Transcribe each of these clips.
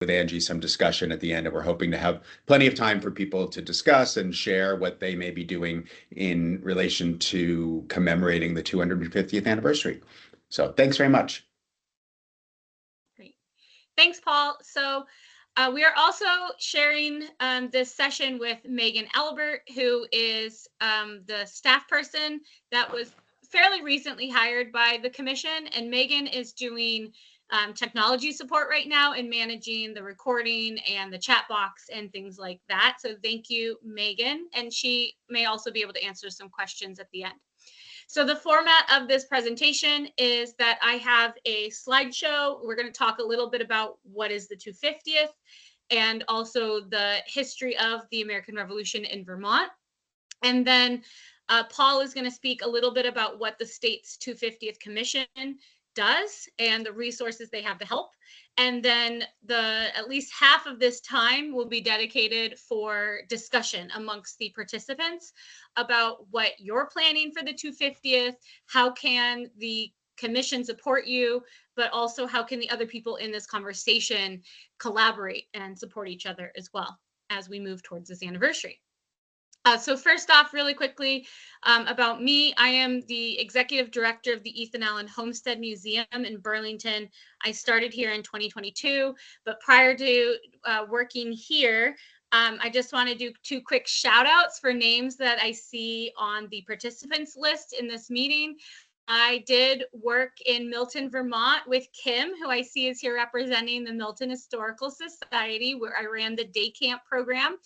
with Angie some discussion at the end, and we're hoping to have plenty of time for people to discuss and share what they may be doing in relation to commemorating the 250th anniversary. So thanks very much. Great. Thanks, Paul. So we are also sharing this session with Megan Albert, who is the staff person that was fairly recently hired by the commission. And Megan is doing technology support right now and managing the recording and the chat box and things like that. So thank you, Megan. And she may also be able to answer some questions at the end. So the format of this presentation is that I have a slideshow. We're going to talk a little bit about what is the 250th and also the history of the American Revolution in Vermont. And then Paul is going to speak a little bit about what the state's 250th Commission does and the resources they have to help. And then at least half of this time will be dedicated for discussion amongst the participants about what you're planning for the 250th, how can the commission support you, but also how can the other people in this conversation collaborate and support each other as well as we move towards this anniversary. So first off, really quickly about me, I am the executive director of the Ethan Allen Homestead Museum in Burlington. I started here in 2022, but prior to working here, I just want to do 2 quick shout outs for names that I see on the participants list in this meeting. I did work in Milton, Vermont with Kim, who I see is here representing the Milton Historical Society, where I ran the day camp program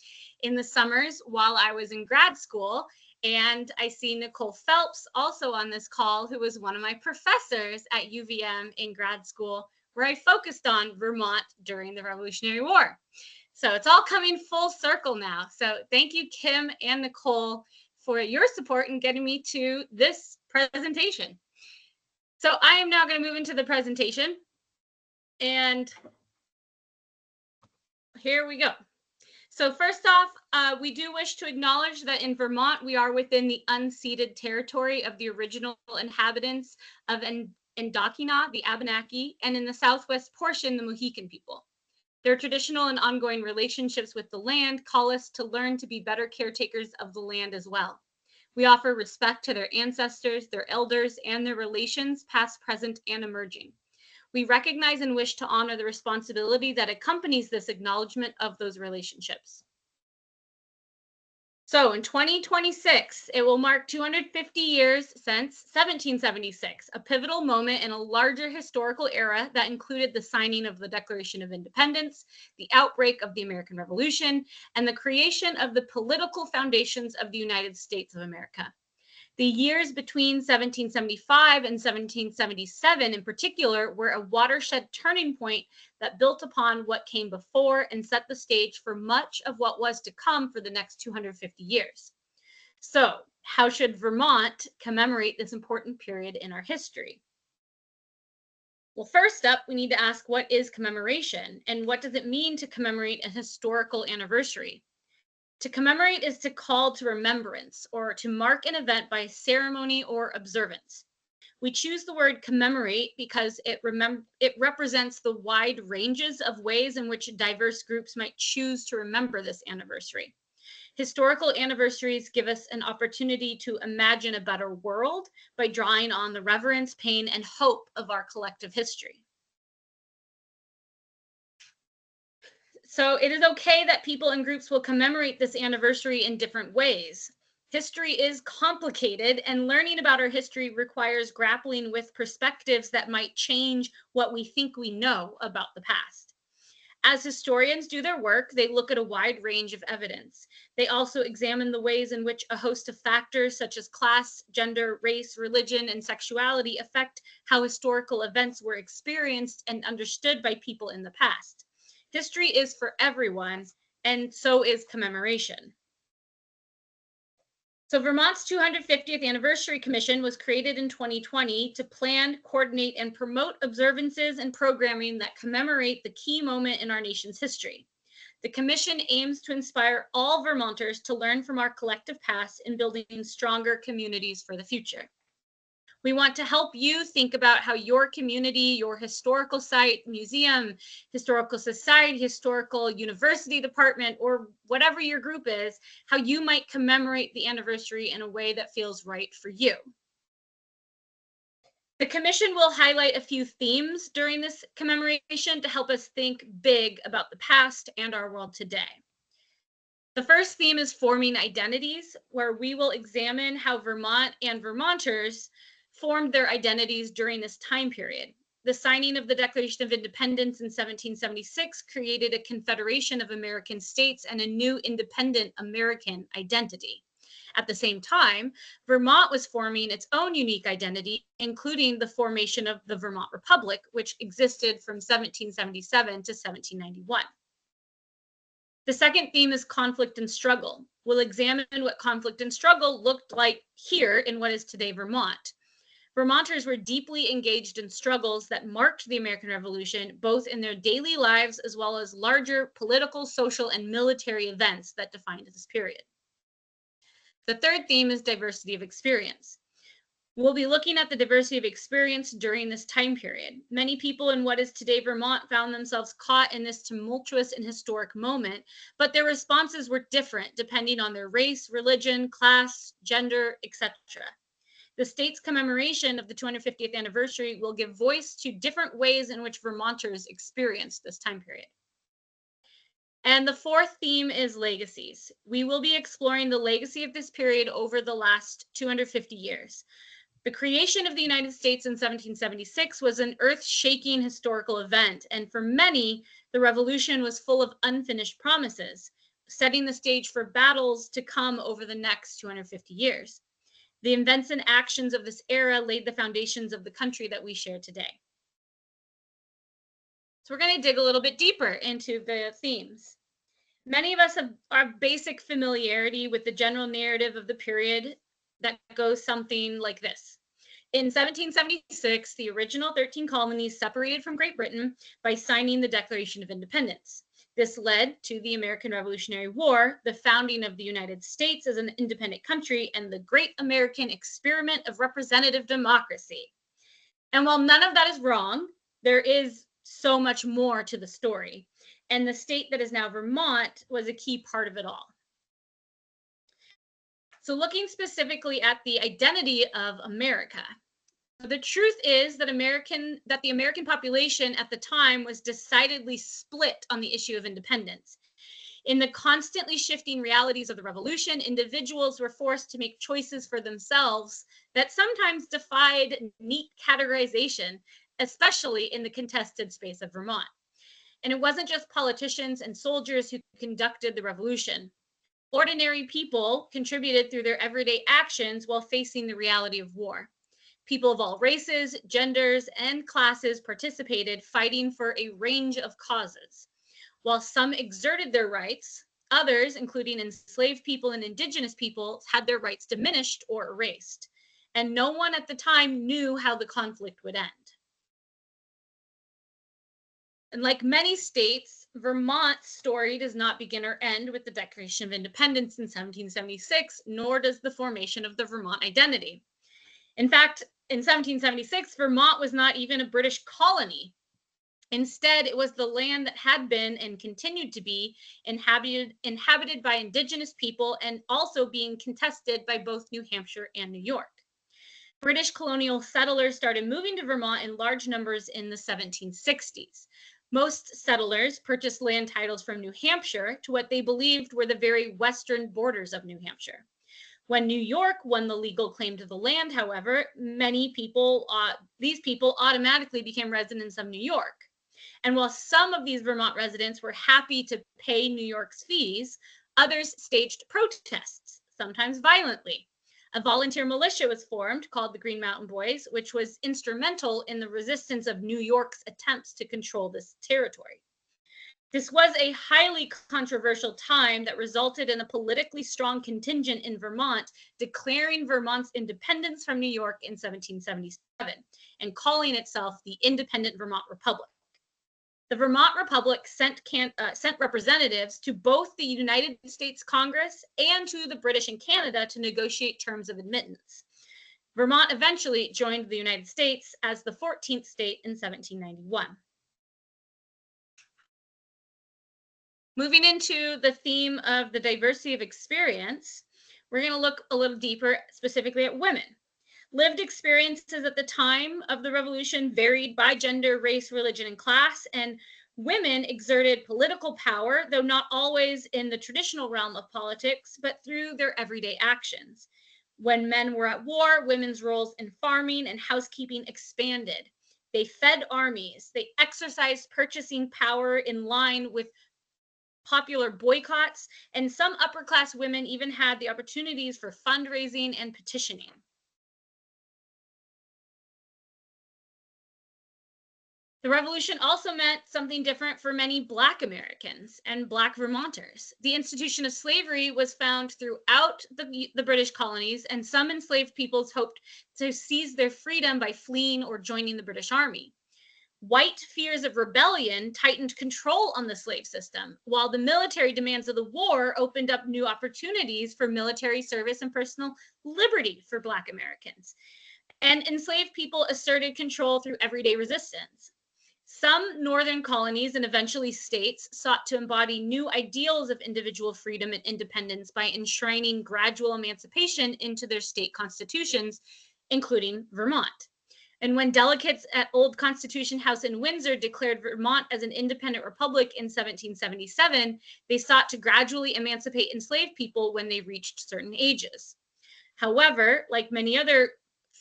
in the summers while I was in grad school. And I see Nicole Phelps also on this call, who was one of my professors at UVM in grad school, where I focused on Vermont during the Revolutionary War. So it's all coming full circle now. So thank you, Kim and Nicole, for your support in getting me to this presentation. So I am now going to move into the presentation. And here we go. So first off, we do wish to acknowledge that in Vermont, we are within the unceded territory of the original inhabitants of Endokina, the Abenaki, and in the southwest portion, the Mohican people. Their traditional and ongoing relationships with the land call us to learn to be better caretakers of the land as well. We offer respect to their ancestors, their elders, and their relations, past, present, and emerging. We recognize and wish to honor the responsibility that accompanies this acknowledgement of those relationships. So in 2026, it will mark 250 years since 1776, a pivotal moment in a larger historical era that included the signing of the Declaration of Independence, the outbreak of the American Revolution, and the creation of the political foundations of the United States of America. The years between 1775 and 1777 in particular were a watershed turning point that built upon what came before and set the stage for much of what was to come for the next 250 years. So, how should Vermont commemorate this important period in our history? Well, first up, we need to ask, what is commemoration and what does it mean to commemorate a historical anniversary? To commemorate is to call to remembrance or to mark an event by ceremony or observance. We choose the word commemorate because it represents the wide ranges of ways in which diverse groups might choose to remember this anniversary. Historical anniversaries give us an opportunity to imagine a better world by drawing on the reverence, pain, and hope of our collective history. So it is okay that people and groups will commemorate this anniversary in different ways. History is complicated, and learning about our history requires grappling with perspectives that might change what we think we know about the past. As historians do their work, they look at a wide range of evidence. They also examine the ways in which a host of factors such as class, gender, race, religion, and sexuality affect how historical events were experienced and understood by people in the past. History is for everyone, and so is commemoration. So Vermont's 250th Anniversary Commission was created in 2020 to plan, coordinate, and promote observances and programming that commemorate the key moment in our nation's history. The commission aims to inspire all Vermonters to learn from our collective past in building stronger communities for the future. We want to help you think about how your community, your historical site, museum, historical society, historical university department, or whatever your group is, how you might commemorate the anniversary in a way that feels right for you. The Commission will highlight a few themes during this commemoration to help us think big about the past and our world today. The first theme is forming identities, where we will examine how Vermont and Vermonters formed their identities during this time period. The signing of the Declaration of Independence in 1776 created a confederation of American states and a new independent American identity. At the same time, Vermont was forming its own unique identity, including the formation of the Vermont Republic, which existed from 1777 to 1791. The second theme is conflict and struggle. We'll examine what conflict and struggle looked like here in what is today Vermont. Vermonters were deeply engaged in struggles that marked the American Revolution, both in their daily lives as well as larger political, social, and military events that defined this period. The third theme is diversity of experience. We'll be looking at the diversity of experience during this time period. Many people in what is today Vermont found themselves caught in this tumultuous and historic moment, but their responses were different depending on their race, religion, class, gender, etc. The state's commemoration of the 250th anniversary will give voice to different ways in which Vermonters experienced this time period. And the fourth theme is legacies. We will be exploring the legacy of this period over the last 250 years. The creation of the United States in 1776 was an earth-shaking historical event, and for many, the revolution was full of unfinished promises, setting the stage for battles to come over the next 250 years. The events and actions of this era laid the foundations of the country that we share today. So we're going to dig a little bit deeper into the themes. Many of us have basic familiarity with the general narrative of the period that goes something like this. In 1776, the original 13 colonies separated from Great Britain by signing the Declaration of Independence. This led to the American Revolutionary War, the founding of the United States as an independent country, and the great American experiment of representative democracy. And while none of that is wrong, there is so much more to the story. And the state that is now Vermont was a key part of it all. So looking specifically at the identity of America, the truth is that the American population at the time was decidedly split on the issue of independence. In the constantly shifting realities of the revolution, individuals were forced to make choices for themselves that sometimes defied neat categorization, especially in the contested space of Vermont. And it wasn't just politicians and soldiers who conducted the revolution. Ordinary people contributed through their everyday actions while facing the reality of war. People of all races, genders, and classes participated, fighting for a range of causes. While some exerted their rights, others, including enslaved people and indigenous people, had their rights diminished or erased. And no one at the time knew how the conflict would end. And like many states, Vermont's story does not begin or end with the Declaration of Independence in 1776, nor does the formation of the Vermont identity. In fact, in 1776, Vermont was not even a British colony. Instead, it was the land that had been and continued to be inhabited by indigenous people and also being contested by both New Hampshire and New York. British colonial settlers started moving to Vermont in large numbers in the 1760s. Most settlers purchased land titles from New Hampshire to what they believed were the very western borders of New Hampshire. When New York won the legal claim to the land, however, these people automatically became residents of New York. And while some of these Vermont residents were happy to pay New York's fees, others staged protests, sometimes violently. A volunteer militia was formed called the Green Mountain Boys, which was instrumental in the resistance of New York's attempts to control this territory. This was a highly controversial time that resulted in a politically strong contingent in Vermont declaring Vermont's independence from New York in 1777 and calling itself the Independent Vermont Republic. The Vermont Republic sent representatives to both the United States Congress and to the British in Canada to negotiate terms of admittance. Vermont eventually joined the United States as the 14th state in 1791. Moving into the theme of the diversity of experience, we're going to look a little deeper specifically at women. Lived experiences at the time of the revolution varied by gender, race, religion, and class, and women exerted political power, though not always in the traditional realm of politics, but through their everyday actions. When men were at war, women's roles in farming and housekeeping expanded. They fed armies, they exercised purchasing power in line with popular boycotts, and some upper class women even had the opportunities for fundraising and petitioning. The revolution also meant something different for many Black Americans and Black Vermonters. The institution of slavery was found throughout the British colonies, and some enslaved peoples hoped to seize their freedom by fleeing or joining the British Army. White fears of rebellion tightened control on the slave system, while the military demands of the war opened up new opportunities for military service and personal liberty for Black Americans. And enslaved people asserted control through everyday resistance. Some northern colonies and eventually states sought to embody new ideals of individual freedom and independence by enshrining gradual emancipation into their state constitutions, including Vermont. And when delegates at Old Constitution House in Windsor declared Vermont as an independent republic in 1777, they sought to gradually emancipate enslaved people when they reached certain ages. However, like many other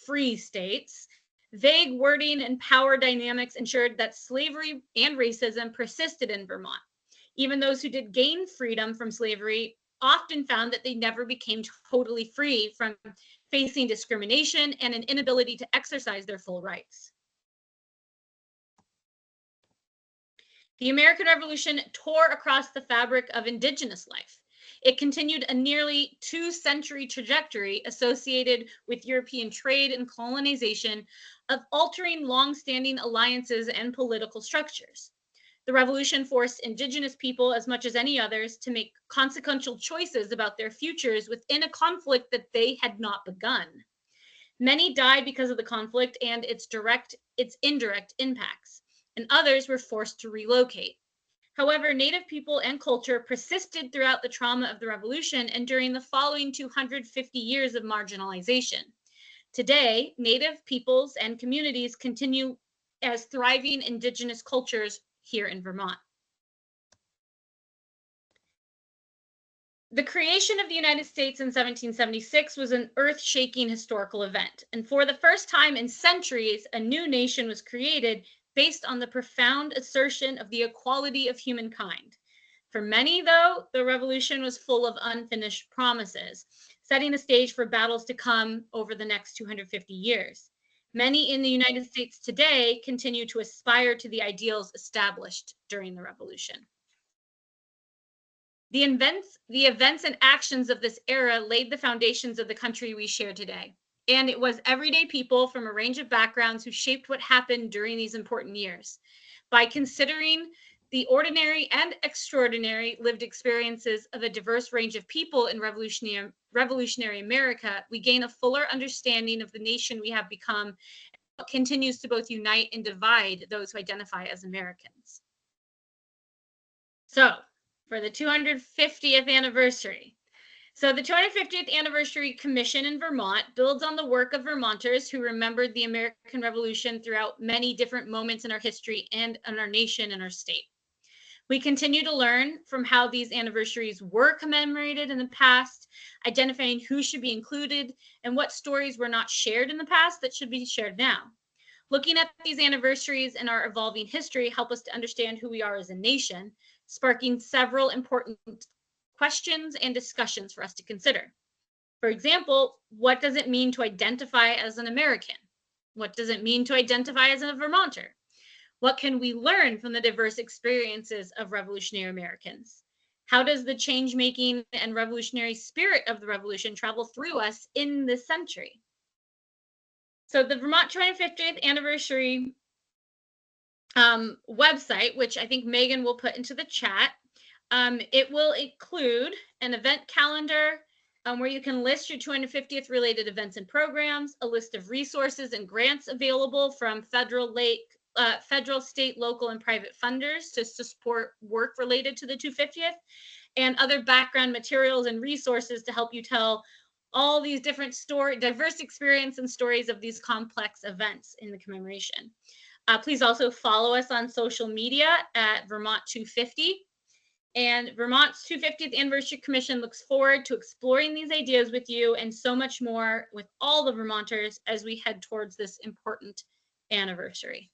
free states, vague wording and power dynamics ensured that slavery and racism persisted in Vermont. Even those who did gain freedom from slavery often found that they never became totally free from facing discrimination and an inability to exercise their full rights. The American Revolution tore across the fabric of Indigenous life. It continued a nearly two-century trajectory associated with European trade and colonization of altering long-standing alliances and political structures. The revolution forced Indigenous people, as much as any others, to make consequential choices about their futures within a conflict that they had not begun. Many died because of the conflict and its indirect impacts, and others were forced to relocate. However, Native people and culture persisted throughout the trauma of the revolution and during the following 250 years of marginalization. Today, Native peoples and communities continue as thriving Indigenous cultures here in Vermont. The creation of the United States in 1776 was an earth-shaking historical event, and for the first time in centuries, a new nation was created based on the profound assertion of the equality of humankind. For many, though, the revolution was full of unfinished promises, setting the stage for battles to come over the next 250 years. Many in the United States today continue to aspire to the ideals established during the revolution. The events and actions of this era laid the foundations of the country we share today. And it was everyday people from a range of backgrounds who shaped what happened during these important years. By considering the ordinary and extraordinary lived experiences of a diverse range of people in revolutionary America, we gain a fuller understanding of the nation we have become and what continues to both unite and divide those who identify as Americans. So, for the 250th anniversary. So the 250th Anniversary Commission in Vermont builds on the work of Vermonters who remembered the American Revolution throughout many different moments in our history and in our nation and our state. We continue to learn from how these anniversaries were commemorated in the past, identifying who should be included and what stories were not shared in the past that should be shared now. Looking at these anniversaries and our evolving history help us to understand who we are as a nation, sparking several important questions and discussions for us to consider. For example, what does it mean to identify as an American? What does it mean to identify as a Vermonter? What can we learn from the diverse experiences of revolutionary Americans? How does the change-making and revolutionary spirit of the revolution travel through us in this century? So the Vermont 250th Anniversary website, which I think Megan will put into the chat, it will include an event calendar, where you can list your 250th related events and programs, a list of resources and grants available from federal, state, local, and private funders to support work related to the 250th, and other background materials and resources to help you tell all these different diverse experience and stories of these complex events in the commemoration. Please also follow us on social media at Vermont 250. And Vermont's 250th Anniversary Commission looks forward to exploring these ideas with you and so much more with all the Vermonters as we head towards this important anniversary.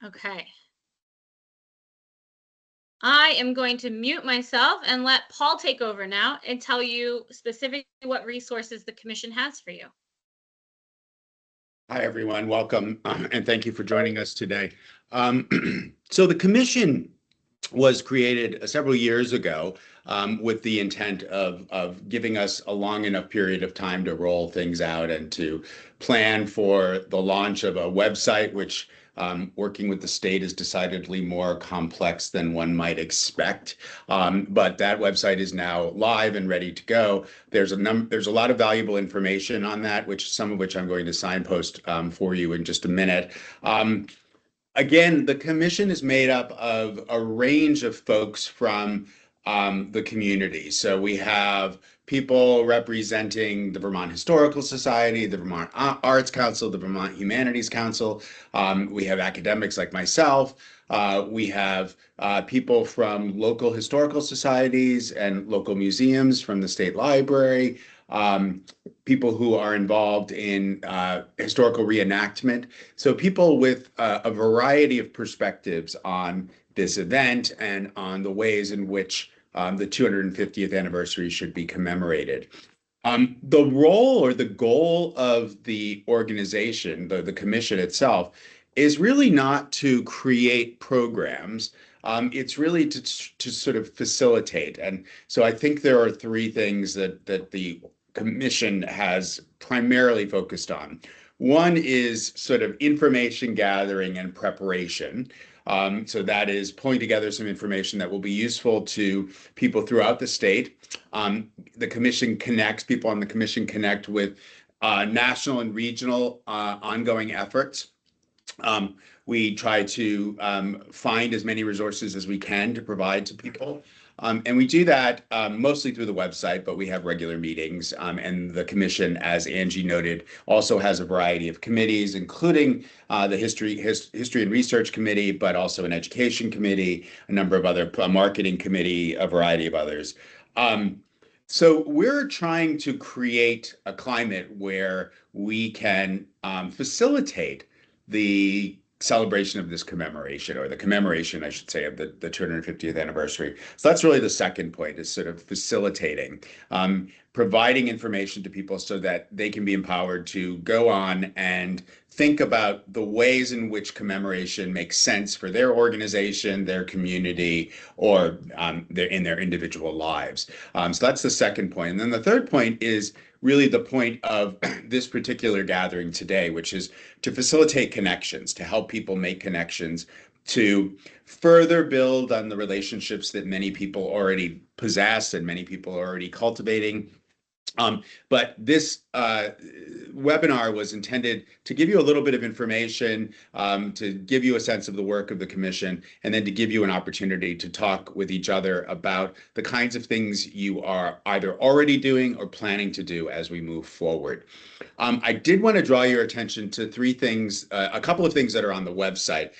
Okay. I am going to mute myself and let Paul take over now and tell you specifically what resources the Commission has for you. Hi, everyone. Welcome, and thank you for joining us today. So the Commission was created several years ago with the intent of giving us a long enough period of time to roll things out and to plan for the launch of a website, which working with the state is decidedly more complex than one might expect. But that website is now live and ready to go. There's a lot of valuable information on that, some of which I'm going to signpost for you in just a minute. Again, the commission is made up of a range of folks from the community. So we have people representing the Vermont Historical Society, the Vermont Arts Council, the Vermont Humanities Council. We have academics like myself. We have people from local historical societies and local museums from the state library. People who are involved in historical reenactment. So people with a variety of perspectives on this event and on the ways in which the 250th anniversary should be commemorated. The role or the goal of the organization, the commission itself, is really not to create programs. It's really to sort of facilitate. And so I think there are three things that the commission has primarily focused on. One is sort of information gathering and preparation. So that is pulling together some information that will be useful to people throughout the state. The commission connects, people on the commission connect with national and regional ongoing efforts. We try to find as many resources as we can to provide to people. And we do that mostly through the website, but we have regular meetings. And the commission, as Angie noted, also has a variety of committees, including the History and Research Committee, but also an Education Committee, a number of other, Marketing Committee, a variety of others. So we're trying to create a climate where we can facilitate the celebration of this commemoration, or the commemoration, I should say, of the 250th anniversary. So that's really the second point, is sort of facilitating, providing information to people so that they can be empowered to go on and think about the ways in which commemoration makes sense for their organization, their community, or in their individual lives. So that's the second point. And then the third point is really the point of this particular gathering today, which is to facilitate connections, to help people make connections, to further build on the relationships that many people already possess and many people are already cultivating. But this webinar was intended to give you a little bit of information, to give you a sense of the work of the commission, and then to give you an opportunity to talk with each other about the kinds of things you are either already doing or planning to do as we move forward. I did want to draw your attention to three things, a couple of things that are on the website.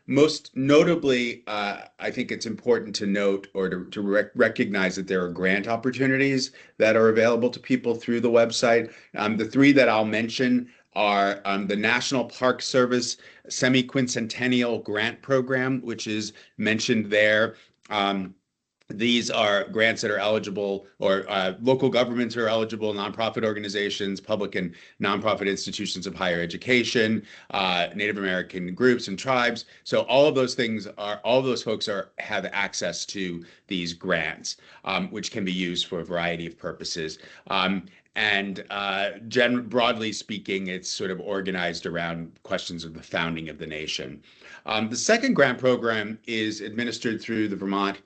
Most notably, I think it's important to note or to recognize that there are grant opportunities that are available to people through the website. The three that I'll mention are the National Park Service Semi-Quincentennial Grant Program, which is mentioned there. These are grants that are eligible, or local governments are eligible, nonprofit organizations, public and nonprofit institutions of higher education, Native American groups and tribes. So all of those folks have access to these grants, which can be used for a variety of purposes. And broadly speaking, it's sort of organized around questions of the founding of the nation. The second grant program is administered through the Vermont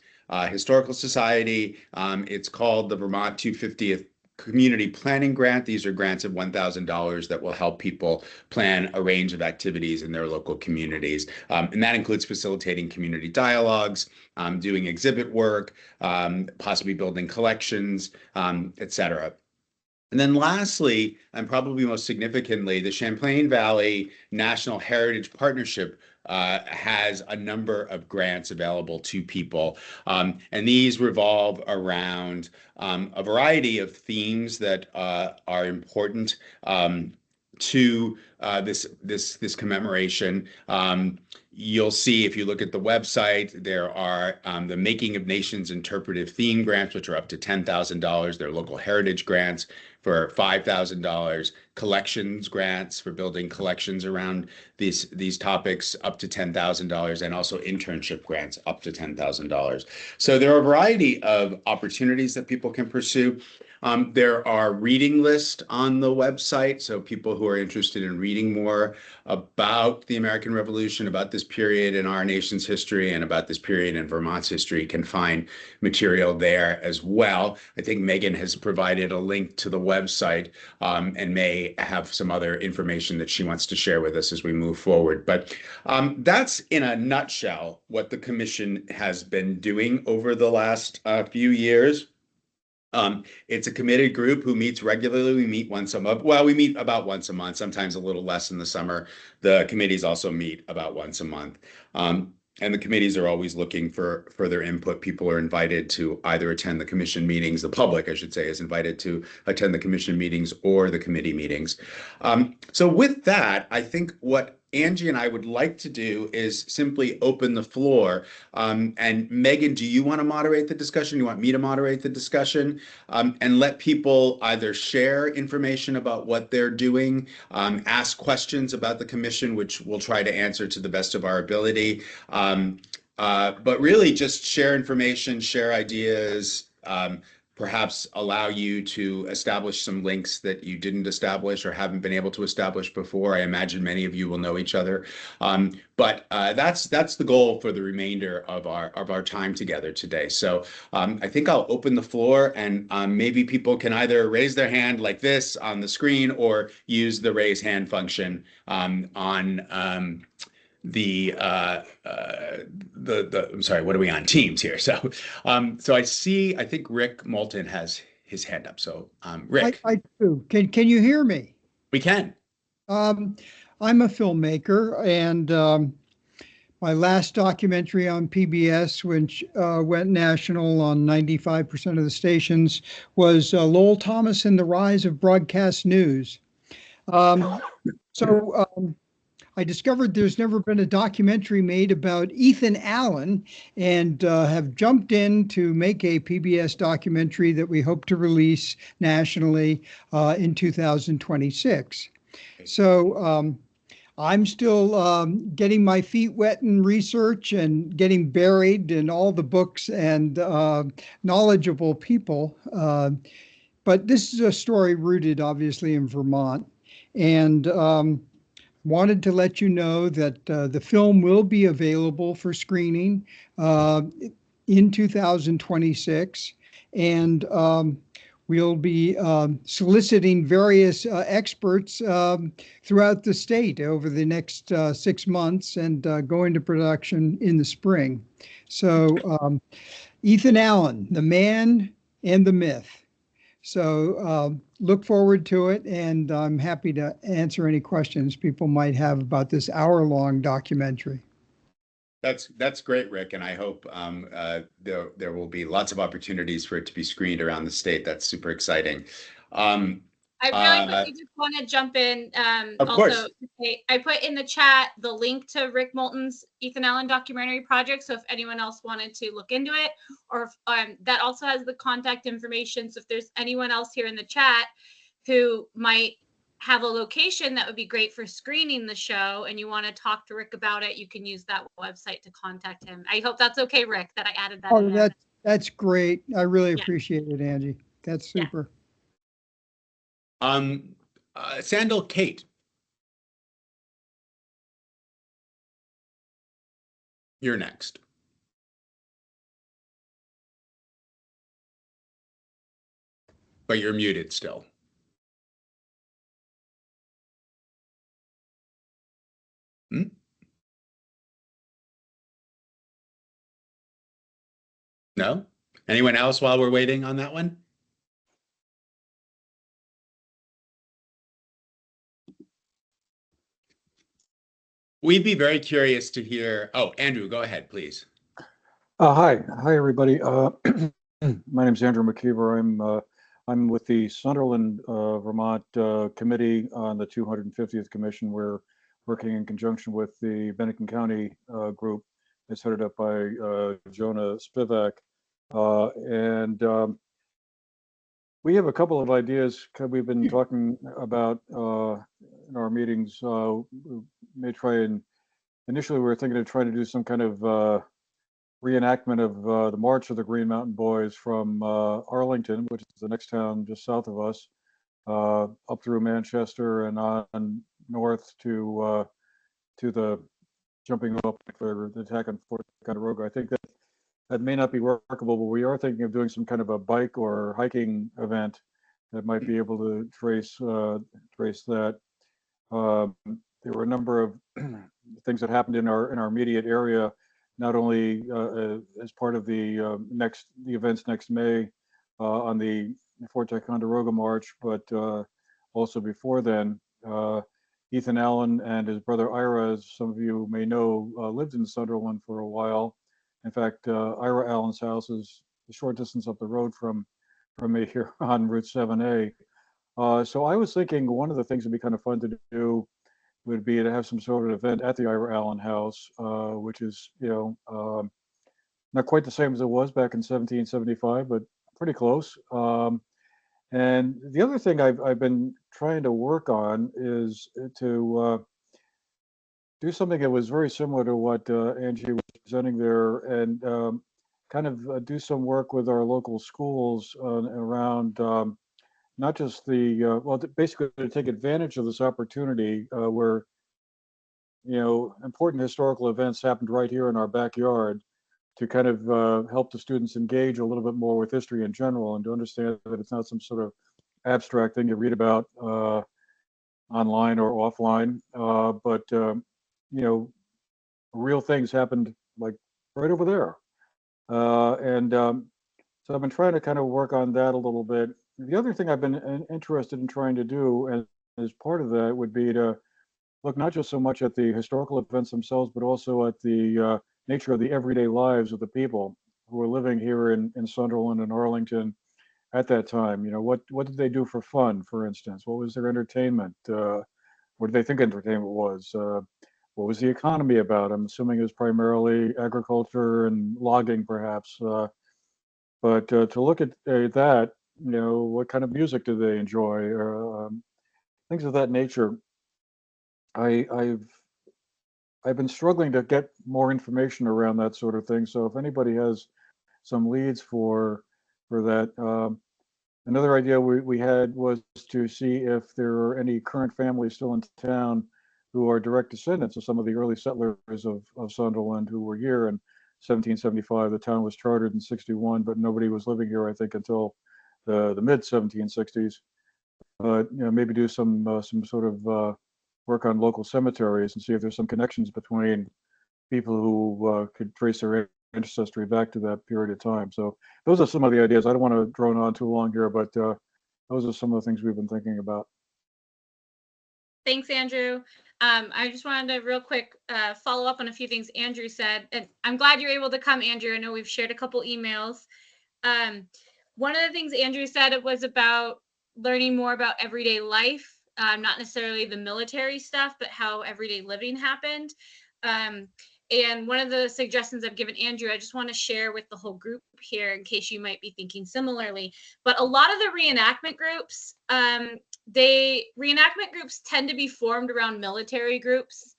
Historical Society. It's called the Vermont 250th Community Planning Grant. These are grants of $1,000 that will help people plan a range of activities in their local communities. And that includes facilitating community dialogues, doing exhibit work, possibly building collections, et cetera. And then lastly, and probably most significantly, the Champlain Valley National Heritage Partnership has a number of grants available to people. And these revolve around a variety of themes that are important to this commemoration. You'll see if you look at the website, there are the Making of Nations Interpretive Theme grants, which are up to $10,000. There are local heritage grants for $5,000, collections grants for building collections around these topics up to $10,000, and also internship grants up to $10,000. So there are a variety of opportunities that people can pursue. There are reading lists on the website, so people who are interested in reading more about the American Revolution, about this period in our nation's history, and about this period in Vermont's history can find material there as well. I think Megan has provided a link to the website and may have some other information that she wants to share with us as we move forward. But that's in a nutshell what the commission has been doing over the last few years. It's a committed group who meets regularly. We meet once a month. Well, we meet about once a month, sometimes a little less in the summer. The committees also meet about once a month. And the committees are always looking for further input. People are invited to either attend the commission meetings. The public, I should say, is invited to attend the commission meetings or the committee meetings. So with that, I think what Angie and I would like to do is simply open the floor. And Megan, do you want to moderate the discussion? You want me to moderate the discussion? And let people either share information about what they're doing, ask questions about the commission, which we'll try to answer to the best of our ability. But really just share information, share ideas, perhaps allow you to establish some links that you didn't establish or haven't been able to establish before. I imagine many of you will know each other. But that's the goal for the remainder of our time together today. So I think I'll open the floor, and maybe people can either raise their hand like this on the screen or use the raise hand function on I'm sorry, what are we on? Teams here. So I think Rick Moulton has his hand up. So Rick. I do. Can you hear me? We can. I'm a filmmaker, and my last documentary on PBS, which went national on 95% of the stations, was Lowell Thomas and the Rise of Broadcast News. I discovered there's never been a documentary made about Ethan Allen, and have jumped in to make a PBS documentary that we hope to release nationally in 2026. So I'm still getting my feet wet in research and getting buried in all the books and knowledgeable people. But this is a story rooted obviously in Vermont, and wanted to let you know that the film will be available for screening in 2026, and we'll be soliciting various experts throughout the state over the next 6 months, and go into production in the spring. So Ethan Allen, the man and the myth. So look forward to it, and I'm happy to answer any questions people might have about this hour-long documentary. That's great, Rick, and I hope there will be lots of opportunities for it to be screened around the state. That's super exciting. I really quickly just want to jump in. Of course. I put in the chat the link to Rick Moulton's Ethan Allen documentary project. So if anyone else wanted to look into it, or that also has the contact information. So if there's anyone else here in the chat who might have a location that would be great for screening the show, and you want to talk to Rick about it, you can use that website to contact him. I hope that's okay, Rick, that I added that in there. That's great. I really appreciate it, Angie. That's super. Sandal Kate, you're next. But you're muted still. Hmm? No? Anyone else while we're waiting on that one? We'd be very curious to hear. Oh, Andrew, go ahead, please. Hi, everybody. My name is Andrew McKeever. I'm with the Sunderland, Vermont Committee on the 250th Commission. We're working in conjunction with the Bennington County group. It's headed up by Jonah Spivak, and we have a couple of ideas we've been talking about in our meetings. We may try and initially we were thinking of trying to do some kind of reenactment of the March of the Green Mountain Boys from Arlington, which is the next town just south of us, up through Manchester and on north to the jumping up for the attack on Fort Ticonderoga. I think that may not be workable, but we are thinking of doing some kind of a bike or hiking event that might be able to trace that. There were a number of things that happened in our immediate area, not only as part of the events next May on the Fort Ticonderoga March, but also before then. Ethan Allen and his brother Ira, as some of you may know, lived in Sunderland for a while. In fact, Ira Allen's house is a short distance up the road from me here on Route 7A. So I was thinking one of the things that'd be kind of fun to do would be to have some sort of event at the Ira Allen house, which is, not quite the same as it was back in 1775, but pretty close. And the other thing I've been trying to work on is to do something that was very similar to what Angie was presenting there, and kind of do some work with our local schools around not just basically to take advantage of this opportunity where important historical events happened right here in our backyard, to kind of help the students engage a little bit more with history in general, and to understand that it's not some sort of abstract thing you read about online or offline, but real things happened like right over there. So I've been trying to kind of work on that a little bit. The other thing I've been interested in trying to do, and as part of that, would be to look not just so much at the historical events themselves, but also at the nature of the everyday lives of the people who were living here in Sunderland and Arlington at that time. What did they do for fun, for instance? What was their entertainment? What did they think entertainment was? What was the economy about? I'm assuming it was primarily agriculture and logging, perhaps. But to look at that, what kind of music do they enjoy, or things of that nature. I've been struggling to get more information around that sort of thing. So if anybody has some leads for that, another idea we had was to see if there are any current families still in town who are direct descendants of some of the early settlers of Sunderland who were here in 1775. The town was chartered in 61, but nobody was living here, I think, until the mid 1760s. But maybe do some sort of work on local cemeteries and see if there's some connections between people who could trace their ancestry back to that period of time. So those are some of the ideas. I don't want to drone on too long here, but those are some of the things we've been thinking about. Thanks, Andrew. I just wanted to real quick follow up on a few things Andrew said. And I'm glad you're able to come, Andrew. I know we've shared a couple emails. One of the things Andrew said was about learning more about everyday life, not necessarily the military stuff, but how everyday living happened. And one of the suggestions I've given Andrew, I just want to share with the whole group here in case you might be thinking similarly. But a lot of the reenactment groups, reenactment groups tend to be formed around military groups.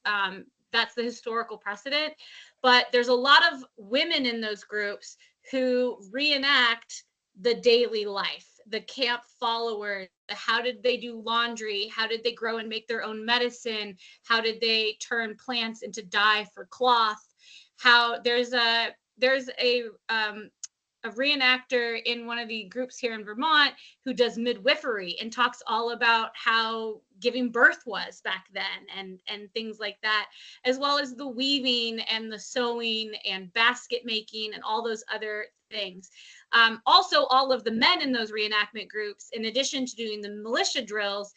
That's the historical precedent. But there's a lot of women in those groups who reenact the daily life, the camp followers how did they do laundry? How did they grow and make their own medicine? How did they turn plants into dye for cloth? How there's a reenactor in one of the groups here in Vermont who does midwifery and talks all about how giving birth was back then and things like that, as well as the weaving and the sewing and basket making and all those other things. Also, all of the men in those reenactment groups, in addition to doing the militia drills,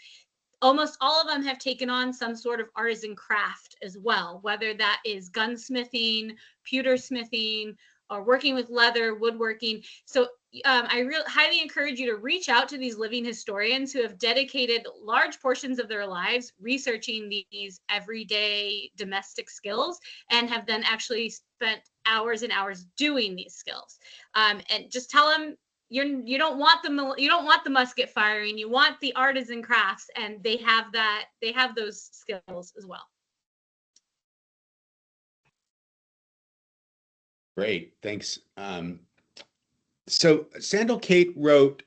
almost all of them have taken on some sort of artisan craft as well, whether that is gunsmithing, pewter smithing, or working with leather, woodworking. So I highly encourage you to reach out to these living historians who have dedicated large portions of their lives researching these everyday domestic skills and have then actually spent hours and hours doing these skills. And just tell them you don't want the musket firing, you want the artisan crafts, and they have those skills as well. Great, thanks. So Sandal Kate wrote,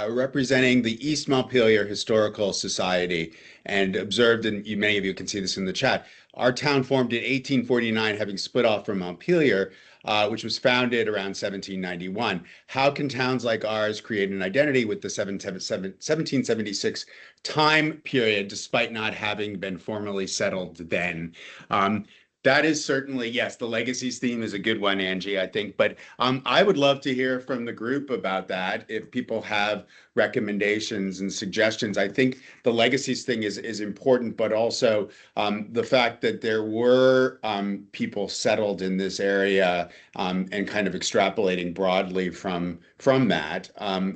representing the East Montpelier Historical Society, and observed, and many of you can see this in the chat, our town formed in 1849, having split off from Montpelier, which was founded around 1791. How can towns like ours create an identity with the 1776 time period, despite not having been formally settled then? That is certainly, yes, the legacies theme is a good one, Angie, I think. But I would love to hear from the group about that. If people have recommendations and suggestions, I think the legacies thing is important, but also the fact that there were people settled in this area and kind of extrapolating broadly from that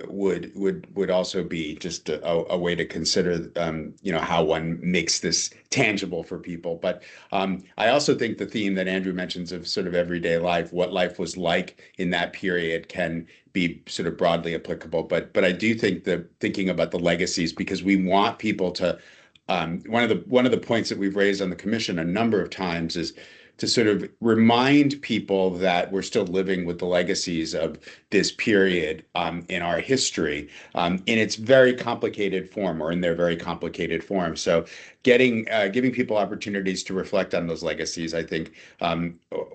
would also be just a way to consider how one makes this tangible for people. But I also think the theme that Andrew mentions of sort of everyday life, what life was like in that period, can be sort of broadly applicable. But I do think that thinking about the legacies, because we want people to, one of the points that we've raised on the commission a number of times is to sort of remind people that we're still living with the legacies of this period in our history in its very complicated form, or in their very complicated form. So giving people opportunities to reflect on those legacies, I think,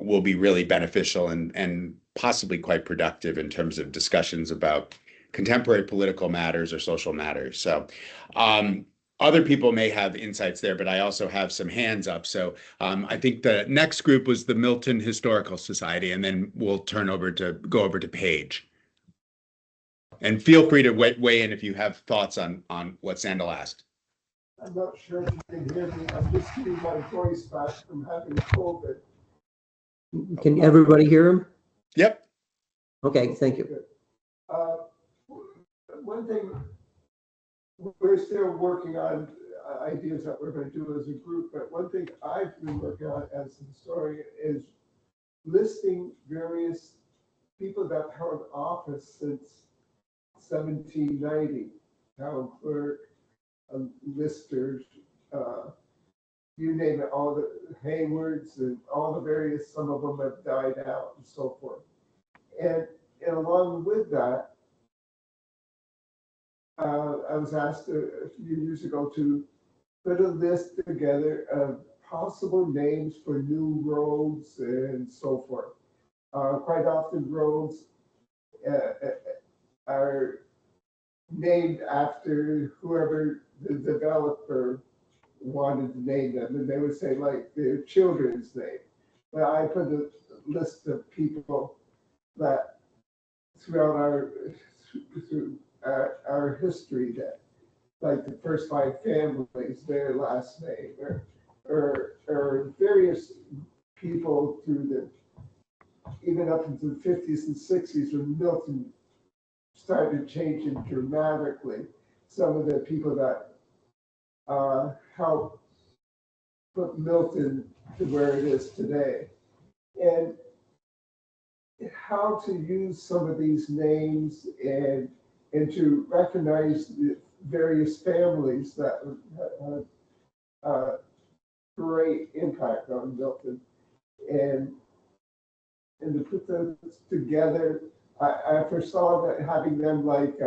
will be really beneficial and possibly quite productive in terms of discussions about contemporary political matters or social matters. So other people may have insights there, but I also have some hands up. So I think the next group was the Milton Historical Society, and then we'll go over to Paige. And feel free to weigh in if you have thoughts on what Sandal asked. I'm not sure if you can hear me. I'm just getting my voice back from having COVID. Can everybody hear him? Yep. Okay, thank you. One thing, we're still working on ideas that we're going to do as a group, but one thing I've been working on as a historian is listing various people that held office since 1790, town clerk, listers, you name it, all the Haywards and all the various, some of them have died out and so forth. And along with that, I was asked a few years ago to put a list together of possible names for new roads and so forth. Quite often roads are named after whoever the developer wanted to name them, and they would say like their children's name. But I put a list of people that throughout our history, that like the first 5 families, their last name, or various people through the, even up into the 50s and 60s when Milton started changing dramatically. Some of the people that helped put Milton to where it is today. And how to use some of these names and to recognize the various families that had great impact on Milton, and to put those together. I foresaw that having them like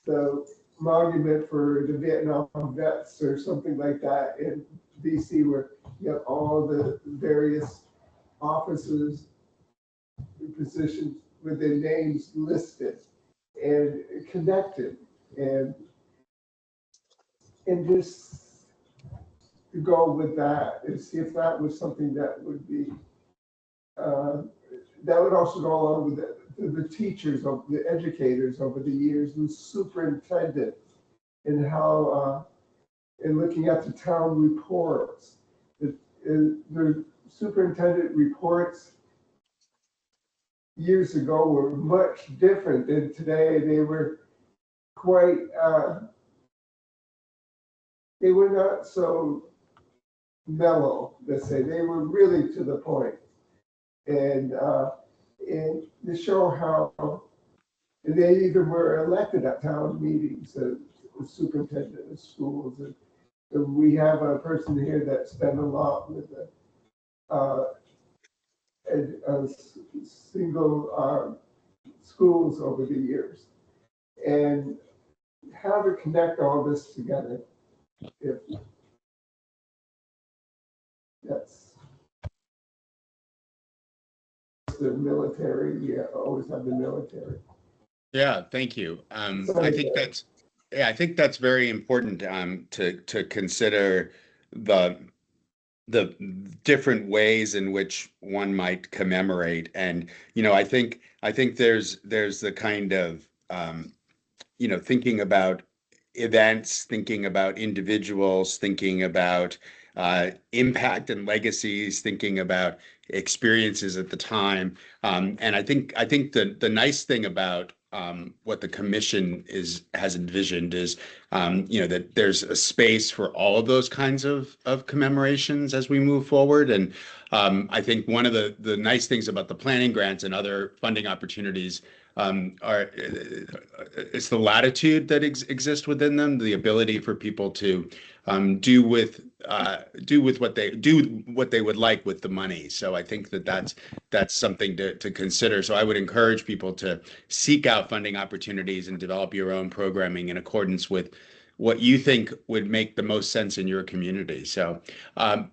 the monument for the Vietnam vets or something like that in DC, where you have all the various officers and positions with their names listed and connected, and just to go with that and see if that was something that would be that would also go along with the teachers, of the educators over the years, and superintendent, and how and looking at the town reports, the superintendent reports years ago were much different than today. They were quite they were not so mellow, let's say. They were really to the point. And to show how they either were elected at town meetings, the superintendent of schools. And we have a person here that spent a lot with the single schools over the years. And how to connect all this together. If that's the military, you always have the military. Yeah, thank you. Sorry, I think that's I think that's very important to consider the different ways in which one might commemorate. And I think there's the kind of thinking about events, thinking about individuals, thinking about impact and legacies, thinking about experiences at the time. And I think the nice thing about what the commission has envisioned is that there's a space for all of those kinds of commemorations as we move forward. And I think one of the nice things about the planning grants and other funding opportunities it's the latitude that exists within them, the ability for people to do with what they would like with the money. So I think that's something to consider. So I would encourage people to seek out funding opportunities and develop your own programming in accordance with what you think would make the most sense in your community. So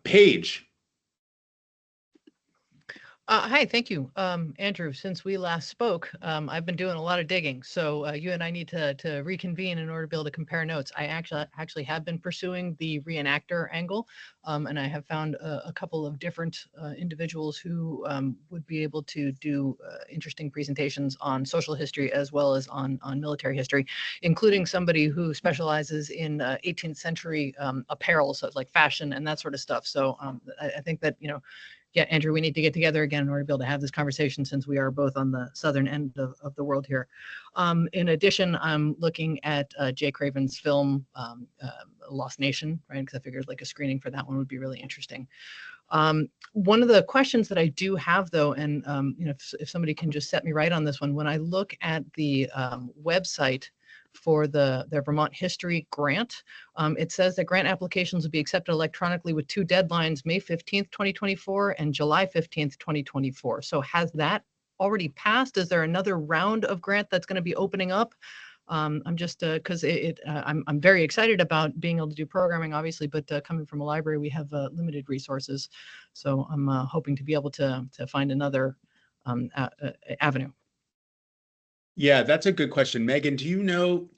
Paige. Hi, thank you. Andrew, since we last spoke, I've been doing a lot of digging. So you and I need to reconvene in order to be able to compare notes. I actually have been pursuing the reenactor angle, and I have found a couple of different individuals who would be able to do interesting presentations on social history as well as on military history, including somebody who specializes in 18th century apparel, so like fashion and that sort of stuff. So I think that, yeah, Andrew, we need to get together again in order to be able to have this conversation since we are both on the southern end of the world here. In addition, I'm looking at Jay Craven's film, Lost Nation, right? Because I figured like a screening for that one would be really interesting. One of the questions that I do have though, and if somebody can just set me right on this one, when I look at the website for the Vermont History Grant, it says that grant applications will be accepted electronically with two deadlines, May 15th, 2024 and July 15th, 2024. So has that already passed? Is there another round of grant that's going to be opening up? I'm just because I'm very excited about being able to do programming, obviously, but coming from a library, we have limited resources. So I'm hoping to be able to find another avenue. Yeah, that's a good question. Megan, do you know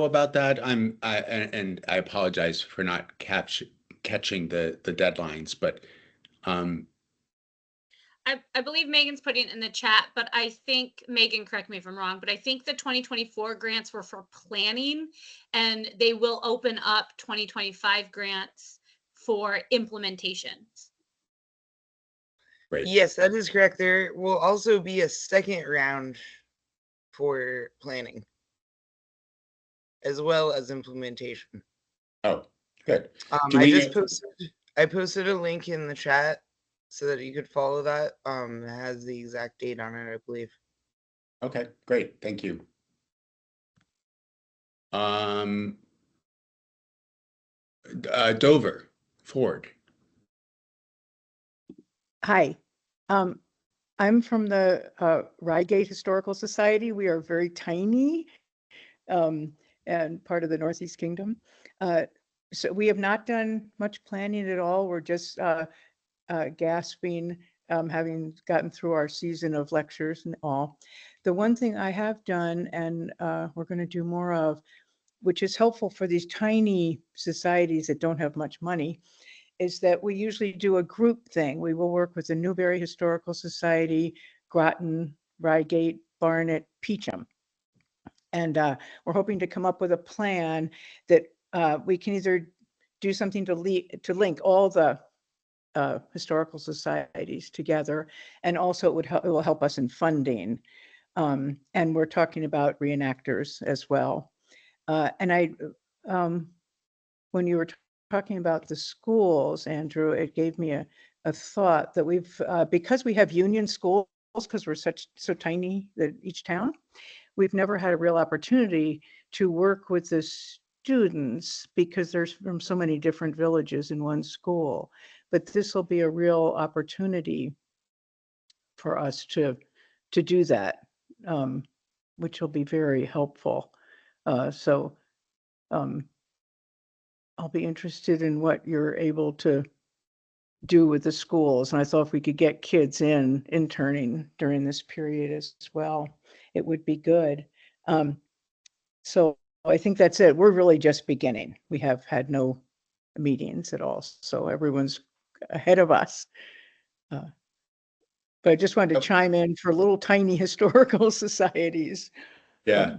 about that? And I apologize for not catching the deadlines, but I believe Megan's putting it in the chat, but I think, Megan, correct me if I'm wrong, but I think the 2024 grants were for planning, and they will open up 2025 grants for implementations. great. Yes, that is correct. There will also be a second round for planning as well as implementation. Oh, good. I posted a link in the chat so that you could follow that. It has the exact date on it, I believe. Okay, great. Thank you. Dover, Ford. Hi, I'm from the Rygate Historical Society. We are very tiny, and part of the Northeast Kingdom. So we have not done much planning at all. We're just gasping, having gotten through our season of lectures and all. The one thing I have done, and we're going to do more of, which is helpful for these tiny societies that don't have much money, is that we usually do a group thing. We will work with the Newberry Historical Society, Groton, Reigate, Barnet, Peacham. And we're hoping to come up with a plan that we can either do something to link all the historical societies together, and also it will help us in funding. And we're talking about reenactors as well. When you were talking about the schools, Andrew, it gave me a thought that we've, because we have union schools, because we're so tiny that each town, we've never had a real opportunity to work with the students because there's from so many different villages in one school. But this will be a real opportunity for us to do that, which will be very helpful. I'll be interested in what you're able to do with the schools. And I thought if we could get kids interning during this period as well, it would be good. So I think that's it. We're really just beginning. We have had no meetings at all. So everyone's ahead of us. But I just wanted to chime in for little tiny historical societies. Yeah.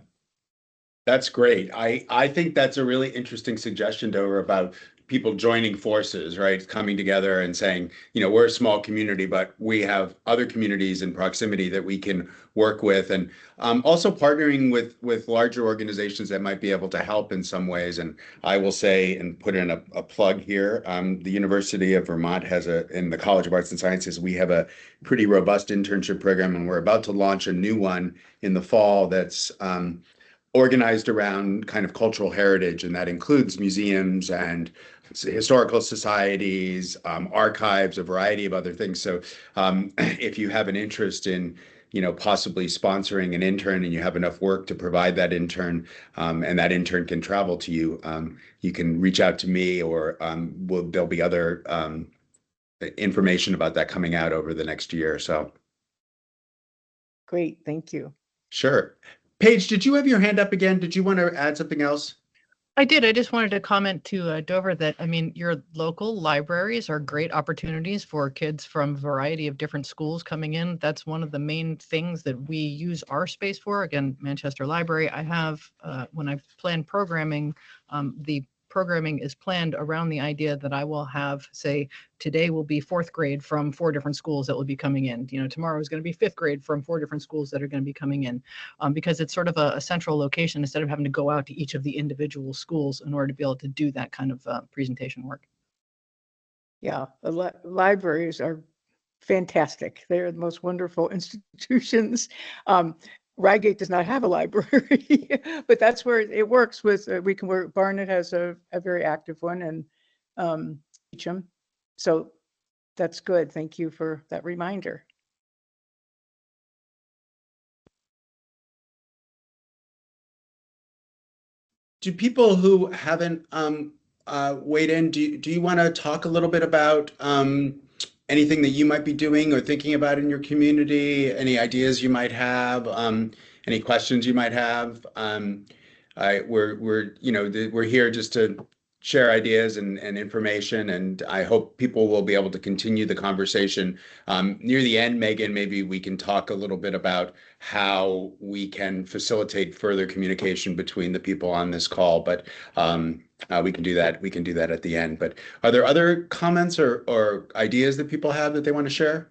That's great. I think that's a really interesting suggestion, Dover, about people joining forces, right? Coming together and saying, you know, we're a small community, but we have other communities in proximity that we can work with, and also partnering with larger organizations that might be able to help in some ways. And I will say, and put in a plug here, the University of Vermont has in the College of Arts and Sciences, we have a pretty robust internship program, and we're about to launch a new one in the fall that's organized around kind of cultural heritage, and that includes museums and historical societies, archives, a variety of other things. So if you have an interest in, you know, possibly sponsoring an intern and you have enough work to provide that intern, and that intern can travel to you, you can reach out to me, or there'll be other information about that coming out over the next year or so. Great, thank you. Sure. Paige, did you have your hand up again? Did you want to add something else? I did. I just wanted to comment to Dover that, I mean, your local libraries are great opportunities for kids from a variety of different schools coming in. That's one of the main things that we use our space for. Again, Manchester Library, I have, when I've planned programming, the programming is planned around the idea that I will have, say, today will be 4th grade from 4 different schools that will be coming in. You know, tomorrow is going to be 5th grade from 4 different schools that are going to be coming in, because it's sort of a central location instead of having to go out to each of the individual schools in order to be able to do that kind of presentation work. Yeah, libraries are fantastic. They're the most wonderful institutions. Reigate does not have a library, but that's where it works with, we can work, Barnet has a very active one, and Beecham. So that's good. Thank you for that reminder. Do people who haven't weighed in, do you want to talk a little bit about anything that you might be doing or thinking about in your community? Any ideas you might have? Any questions you might have? We're here just to share ideas and information, and I hope people will be able to continue the conversation. Near the end, Megan, maybe we can talk a little bit about how we can facilitate further communication between the people on this call, but we can do that. We can do that at the end. But are there other comments or ideas that people have that they want to share?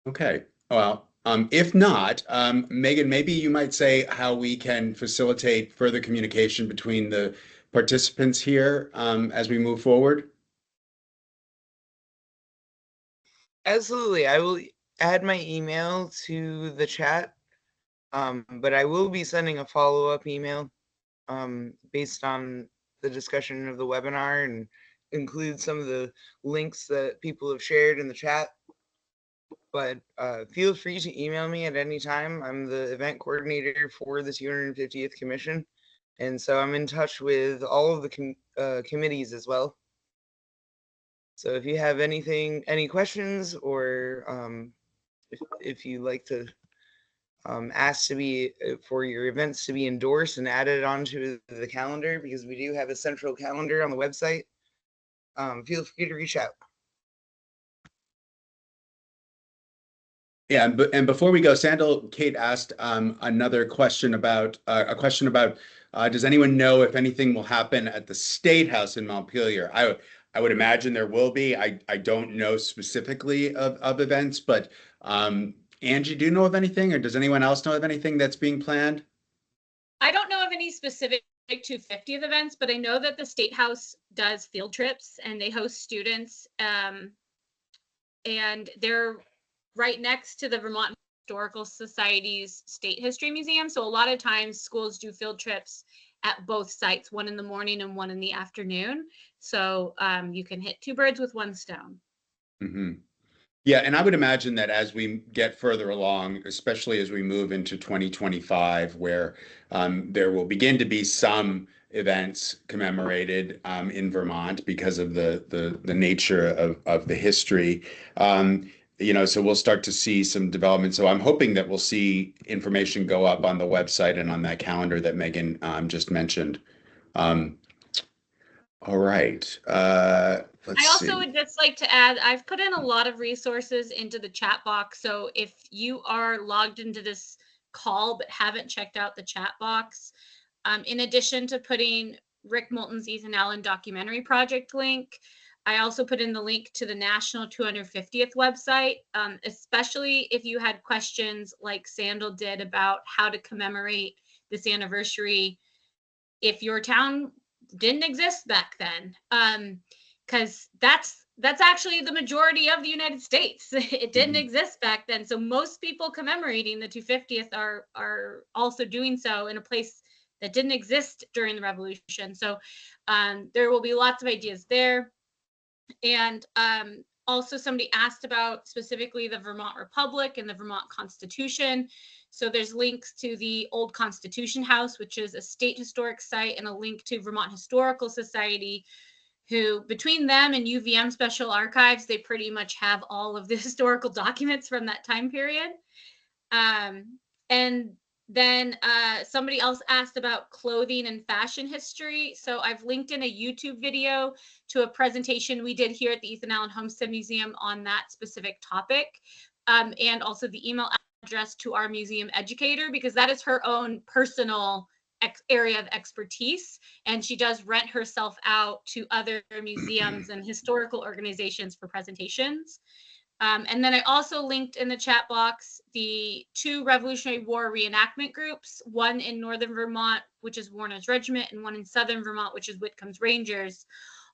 Okay. Well, if not, Megan, maybe you might say how we can facilitate further communication between the participants here as we move forward. Absolutely. I will add my email to the chat, but I will be sending a follow-up email based on the discussion of the webinar, and include some of the links that people have shared in the chat. but feel free to email me at any time. I'm the event coordinator for the 250th Commission, and so I'm in touch with all of the committees as well. So if you have any questions, or if you like to ask to be for your events to be endorsed and added onto the calendar, because we do have a central calendar on the website, feel free to reach out. Yeah, and before we go, Sandal, Kate asked another question about does anyone know if anything will happen at the State House in Montpelier? I would imagine there will be. I don't know specifically of events, but Angie, do you know of anything, or does anyone else know of anything that's being planned? I don't know of any specific 250th events, but I know that the State House does field trips and they host students. And they're right next to the Vermont Historical Society's State History Museum. So a lot of times schools do field trips at both sites, one in the morning and one in the afternoon. So you can hit two birds with one stone. Mm-hmm. Yeah, and I would imagine that as we get further along, especially as we move into 2025, where there will begin to be some events commemorated in Vermont because of the nature of the history. So we'll start to see some development. So I'm hoping that we'll see information go up on the website and on that calendar that Megan just mentioned. All right. Let's I also see. would just like to add, I've put in a lot of resources into the chat box. So if you are logged into this call but haven't checked out the chat box, in addition to putting Rick Moulton's Ethan Allen documentary project link, I also put in the link to the National 250th website, especially if you had questions like Sandal did about how to commemorate this anniversary if your town didn't exist back then. Because that's actually the majority of the United States. It didn't exist back then. So most people commemorating the 250th are also doing so in a place that didn't exist during the Revolution. So there will be lots of ideas there. And also somebody asked about specifically the Vermont Republic and the Vermont Constitution. So there's links to the old Constitution House, which is a state historic site, and a link to Vermont Historical Society, who between them and UVM Special Archives, they pretty much have all of the historical documents from that time period. And then somebody else asked about clothing and fashion history. So I've linked in a YouTube video to a presentation we did here at the Ethan Allen Homestead Museum on that specific topic, and also the email address to our museum educator, because that is her own personal area of expertise, and she does rent herself out to other museums and historical organizations for presentations. And then I also linked in the chat box the 2 Revolutionary War reenactment groups, one in Northern Vermont, which is Warner's Regiment, and one in Southern Vermont, which is Whitcomb's Rangers.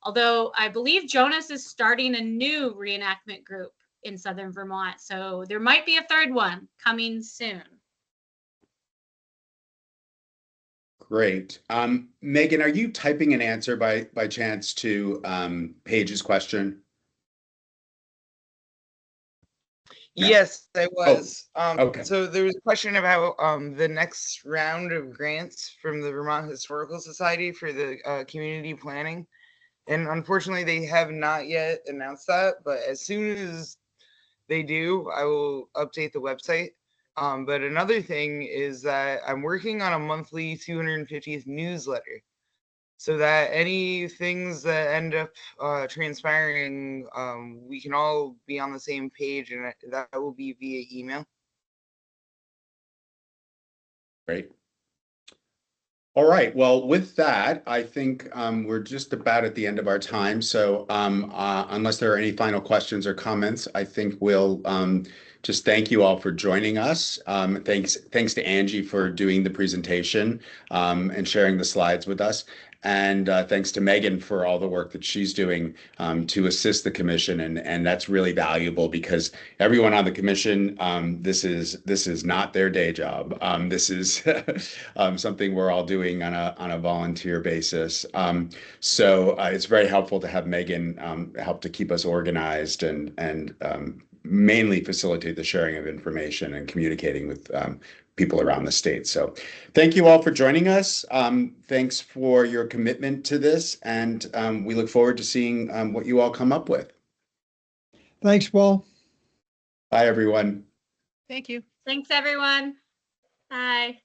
Although I believe Jonas is starting a new reenactment group in Southern Vermont. So there might be a third one coming soon. Great. Megan, are you typing an answer by chance to Paige's question? No. Yes, I was. Okay. So there was a question about the next round of grants from the Vermont Historical Society for the community planning. And unfortunately, they have not yet announced that. But as soon as they do, I will update the website. But another thing is that I'm working on a monthly 250th newsletter, so that any things that end up transpiring, we can all be on the same page, and that will be via email. Great. All right. Well, with that, I think we're just about at the end of our time. So unless there are any final questions or comments, I think we'll just thank you all for joining us. Thanks to Angie for doing the presentation and sharing the slides with us. And thanks to Megan for all the work that she's doing to assist the commission. And that's really valuable because everyone on the commission, this is not their day job. This is something we're all doing on a volunteer basis. So it's very helpful to have Megan help to keep us organized and mainly facilitate the sharing of information and communicating with people around the state. So thank you all for joining us. Thanks for your commitment to this, and we look forward to seeing what you all come up with. Thanks, Paul. Bye, everyone. Thank you. Thanks, everyone. Bye.